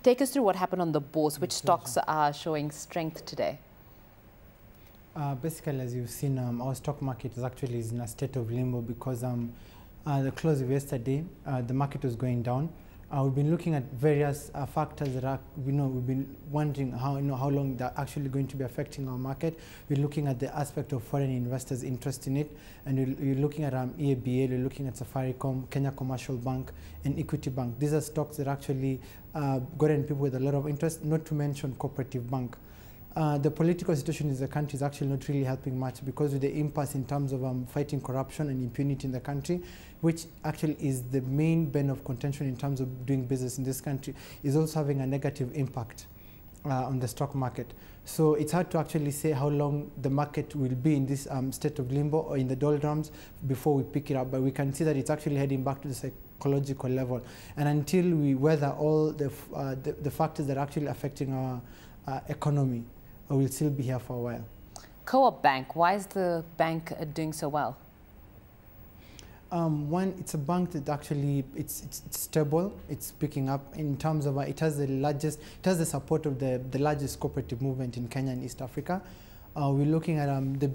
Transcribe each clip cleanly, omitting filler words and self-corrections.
Take us through what happened on the bourse. Which stocks are showing strength today? Basically, as you've seen, our stock market is actually in a state of limbo because the close of yesterday, the market was going down. We've been looking at various factors that are, we've been wondering how long they're actually going to be affecting our market. We're looking at the aspect of foreign investors' interest in it, and we're looking at EABL, we're looking at Safaricom, Kenya Commercial Bank, and Equity Bank. These are stocks that actually gotten people with a lot of interest, not to mention Cooperative Bank. The political situation in the country is actually not really helping much because of the impasse in terms of fighting corruption and impunity in the country, which actually is the main bane of contention in terms of doing business in this country, is also having a negative impact on the stock market. So it's hard to actually say how long the market will be in this state of limbo or in the doldrums before we pick it up, but we can see that it's actually heading back to the psychological level. And until we weather all the factors that are actually affecting our economy, we'll still be here for a while. Co-op Bank, why is the bank doing so well? One, it's a bank that actually it's stable. It's picking up in terms of it has the support of the largest cooperative movement in Kenya and East Africa. We're looking at the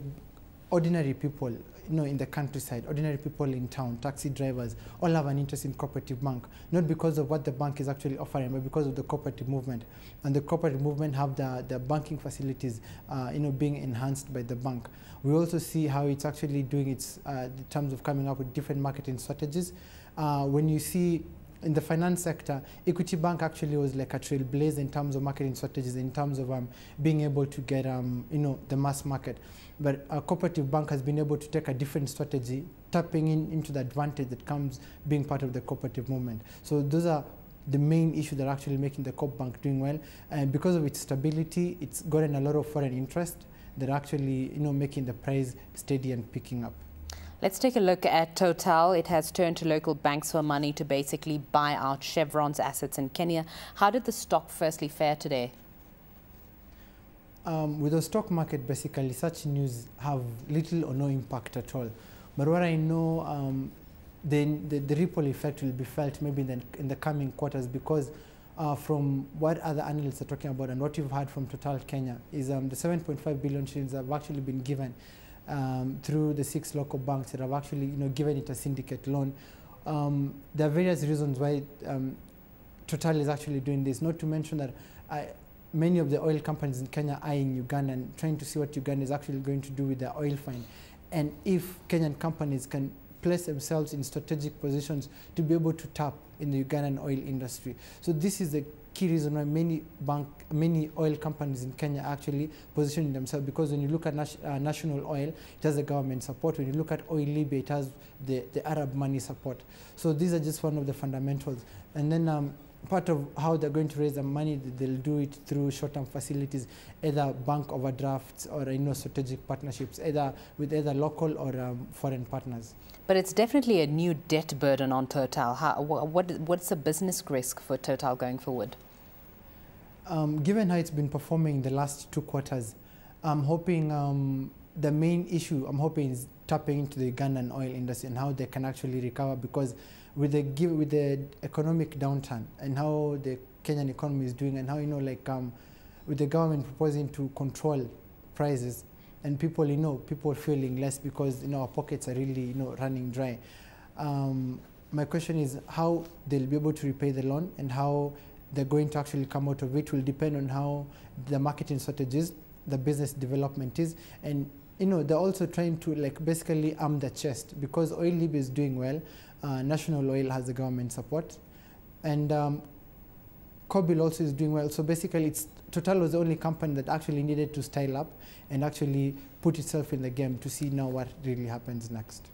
ordinary people, in the countryside, ordinary people in town, taxi drivers, all have an interest in cooperative bank, not because of what the bank is actually offering, but because of the cooperative movement. And the cooperative movement have the banking facilities, being enhanced by the bank. We also see how it's actually doing its in terms of coming up with different marketing strategies. When you see in the finance sector, Equity Bank actually was like a trailblazer in terms of marketing strategies, in terms of being able to get the mass market. But a cooperative bank has been able to take a different strategy, tapping into the advantage that comes being part of the cooperative movement. So those are the main issues that are actually making the co-op bank doing well. And because of its stability, it's gotten a lot of foreign interest that are actually making the price steady and picking up. Let's take a look at Total. It has turned to local banks for money to basically buy out Chevron's assets in Kenya. How did the stock firstly fare today? With the stock market, basically, such news have little or no impact at all. But what I know, the ripple effect will be felt maybe in the coming quarters, because from what other analysts are talking about and what you've heard from Total Kenya is the 7.5 billion shillings have actually been given through the 6 local banks that have actually given it a syndicate loan. There are various reasons why Total is actually doing this, not to mention that many of the oil companies in Kenya are in Uganda and trying to see what Uganda is actually going to do with their oil find. And if Kenyan companies can place themselves in strategic positions to be able to tap in the Ugandan oil industry. So this is the key reason why many oil companies in Kenya actually positioning themselves, because when you look at national oil, it has the government support. When you look at oil Libya, it has the Arab money support. So these are just one of the fundamentals. And then part of how they're going to raise the money, they'll do it through short-term facilities, either bank overdrafts or strategic partnerships, either with local or foreign partners. But it's definitely a new debt burden on Total. What's the business risk for Total going forward? Given how it's been performing in the last 2 quarters, I'm hoping the main issue is tapping into the Ugandan oil industry and how they can actually recover, because with the economic downturn and how the Kenyan economy is doing, and how with the government proposing to control prices, and people people feeling less because our pockets are really running dry. My question is how they'll be able to repay the loan, and how they're going to actually come out of it will depend on how the marketing strategies, the business development is, and they're also trying to basically arm the chest, because oil Libya is doing well. National Oil has the government support, and Kobil also is doing well. So basically, Total was the only company that actually needed to style up and actually put itself in the game to see now what really happens next.